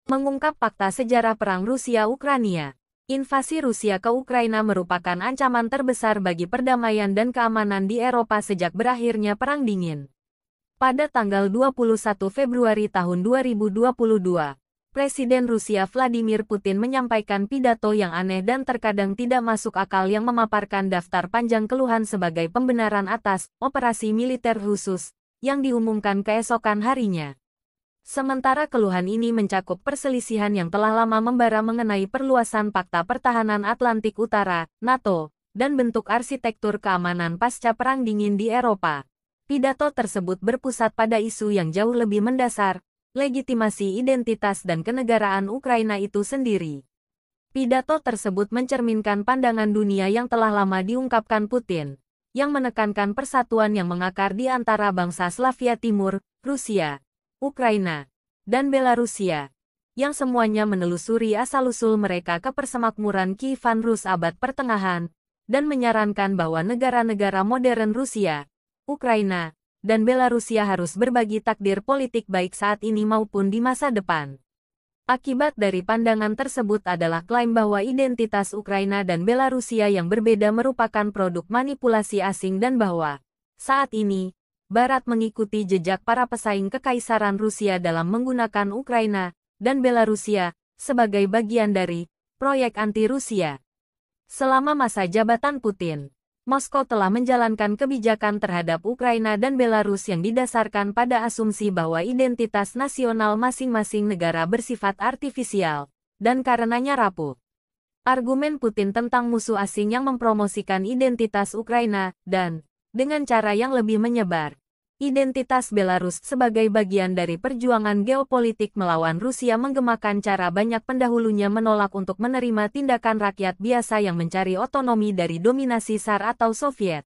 Mengungkap fakta sejarah Perang Rusia-Ukraina. Invasi Rusia ke Ukraina merupakan ancaman terbesar bagi perdamaian dan keamanan di Eropa sejak berakhirnya Perang Dingin. Pada tanggal 21 Februari tahun 2022, Presiden Rusia Vladimir Putin menyampaikan pidato yang aneh dan terkadang tidak masuk akal yang memaparkan daftar panjang keluhan sebagai pembenaran atas operasi militer khusus yang diumumkan keesokan harinya. Sementara keluhan ini mencakup perselisihan yang telah lama membara mengenai perluasan Pakta Pertahanan Atlantik Utara, NATO, dan bentuk arsitektur keamanan pasca Perang Dingin di Eropa. Pidato tersebut berpusat pada isu yang jauh lebih mendasar, legitimasi identitas dan kenegaraan Ukraina itu sendiri. Pidato tersebut mencerminkan pandangan dunia yang telah lama diungkapkan Putin, yang menekankan persatuan yang mengakar di antara bangsa Slavia Timur, Rusia, Ukraina, dan Belarusia, yang semuanya menelusuri asal-usul mereka ke persemakmuran Kievan Rus abad pertengahan, dan menyarankan bahwa negara-negara modern Rusia, Ukraina, dan Belarusia harus berbagi takdir politik baik saat ini maupun di masa depan. Akibat dari pandangan tersebut adalah klaim bahwa identitas Ukraina dan Belarusia yang berbeda merupakan produk manipulasi asing dan bahwa, saat ini, Barat mengikuti jejak para pesaing kekaisaran Rusia dalam menggunakan Ukraina dan Belarusia sebagai bagian dari proyek anti-Rusia. Selama masa jabatan Putin, Moskow telah menjalankan kebijakan terhadap Ukraina dan Belarus yang didasarkan pada asumsi bahwa identitas nasional masing-masing negara bersifat artifisial dan karenanya rapuh. Argumen Putin tentang musuh asing yang mempromosikan identitas Ukraina dan, dengan cara yang lebih menyebar, identitas Belarus sebagai bagian dari perjuangan geopolitik melawan Rusia menggemakan cara banyak pendahulunya menolak untuk menerima tindakan rakyat biasa yang mencari otonomi dari dominasi SAR atau Soviet.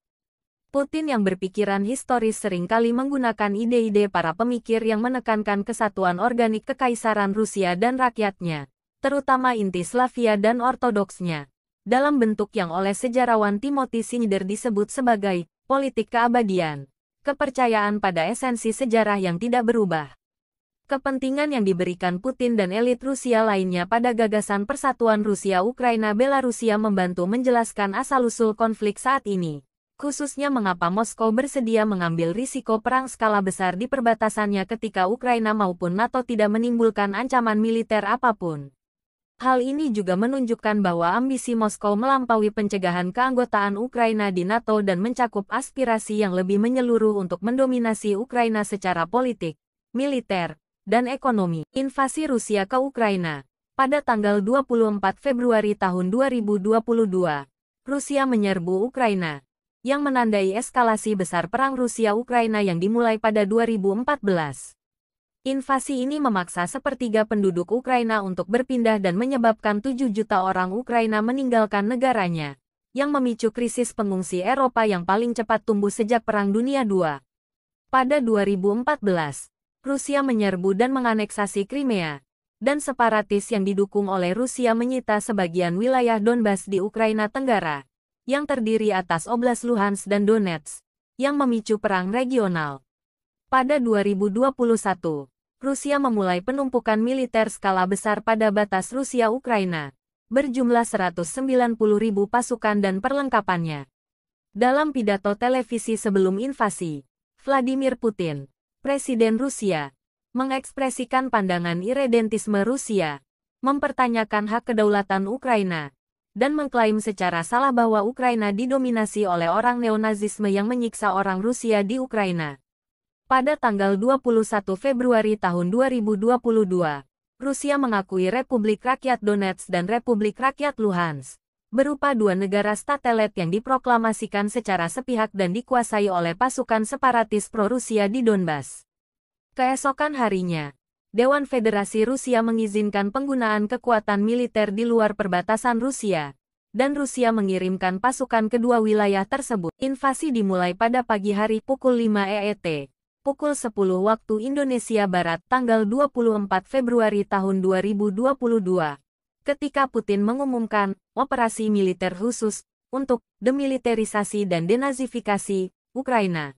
Putin yang berpikiran historis seringkali menggunakan ide-ide para pemikir yang menekankan kesatuan organik kekaisaran Rusia dan rakyatnya, terutama inti Slavia dan Ortodoksnya, dalam bentuk yang oleh sejarawan Timothy Snyder disebut sebagai politik keabadian, kepercayaan pada esensi sejarah yang tidak berubah. Kepentingan yang diberikan Putin dan elit Rusia lainnya pada gagasan persatuan Rusia-Ukraina-Belarusia membantu menjelaskan asal-usul konflik saat ini, khususnya mengapa Moskow bersedia mengambil risiko perang skala besar di perbatasannya ketika Ukraina maupun NATO tidak menimbulkan ancaman militer apapun. Hal ini juga menunjukkan bahwa ambisi Moskow melampaui pencegahan keanggotaan Ukraina di NATO dan mencakup aspirasi yang lebih menyeluruh untuk mendominasi Ukraina secara politik, militer, dan ekonomi. Invasi Rusia ke Ukraina. Pada tanggal 24 Februari tahun 2022, Rusia menyerbu Ukraina, yang menandai eskalasi besar perang Rusia-Ukraina yang dimulai pada 2014. Invasi ini memaksa sepertiga penduduk Ukraina untuk berpindah dan menyebabkan 7 juta orang Ukraina meninggalkan negaranya, yang memicu krisis pengungsi Eropa yang paling cepat tumbuh sejak Perang Dunia II. Pada 2014, Rusia menyerbu dan menganeksasi Crimea, dan separatis yang didukung oleh Rusia menyita sebagian wilayah Donbas di Ukraina Tenggara, yang terdiri atas Oblast Luhansk dan Donetsk, yang memicu perang regional. Pada 2021, Rusia memulai penumpukan militer skala besar pada batas Rusia-Ukraina, berjumlah 190.000 pasukan dan perlengkapannya. Dalam pidato televisi sebelum invasi, Vladimir Putin, Presiden Rusia, mengekspresikan pandangan irredentisme Rusia, mempertanyakan hak kedaulatan Ukraina, dan mengklaim secara salah bahwa Ukraina didominasi oleh orang neonazisme yang menyiksa orang Rusia di Ukraina. Pada tanggal 21 Februari tahun 2022, Rusia mengakui Republik Rakyat Donetsk dan Republik Rakyat Luhansk, berupa dua negara satelit yang diproklamasikan secara sepihak dan dikuasai oleh pasukan separatis pro-Rusia di Donbas. Keesokan harinya, Dewan Federasi Rusia mengizinkan penggunaan kekuatan militer di luar perbatasan Rusia, dan Rusia mengirimkan pasukan ke dua wilayah tersebut. Invasi dimulai pada pagi hari pukul 5 EET. Pukul 10 waktu Indonesia Barat tanggal 24 Februari tahun 2022, ketika Putin mengumumkan operasi militer khusus untuk demilitarisasi dan denazifikasi Ukraina.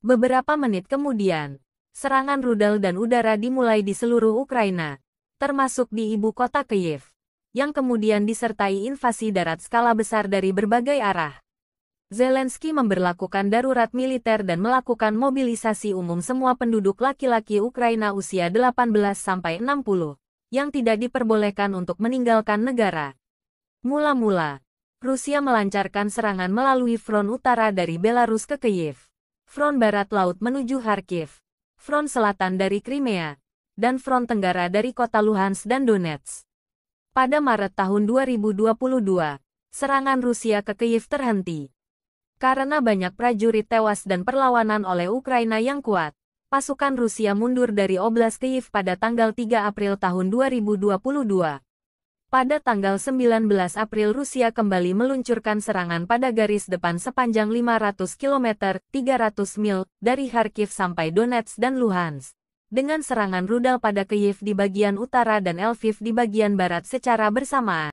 Beberapa menit kemudian, serangan rudal dan udara dimulai di seluruh Ukraina, termasuk di ibu kota Kyiv, yang kemudian disertai invasi darat skala besar dari berbagai arah. Zelensky memberlakukan darurat militer dan melakukan mobilisasi umum semua penduduk laki-laki Ukraina usia 18-60, yang tidak diperbolehkan untuk meninggalkan negara. Mula-mula, Rusia melancarkan serangan melalui front utara dari Belarus ke Kyiv, front barat laut menuju Kharkiv, front selatan dari Crimea, dan front tenggara dari kota Luhansk dan Donetsk. Pada Maret tahun 2022, serangan Rusia ke Kyiv terhenti. Karena banyak prajurit tewas dan perlawanan oleh Ukraina yang kuat, pasukan Rusia mundur dari Oblast Kyiv pada tanggal 3 April tahun 2022. Pada tanggal 19 April Rusia kembali meluncurkan serangan pada garis depan sepanjang 500 km, 300 mil, dari Kharkiv sampai Donetsk dan Luhansk, dengan serangan rudal pada Kyiv di bagian utara dan Lviv di bagian barat secara bersamaan.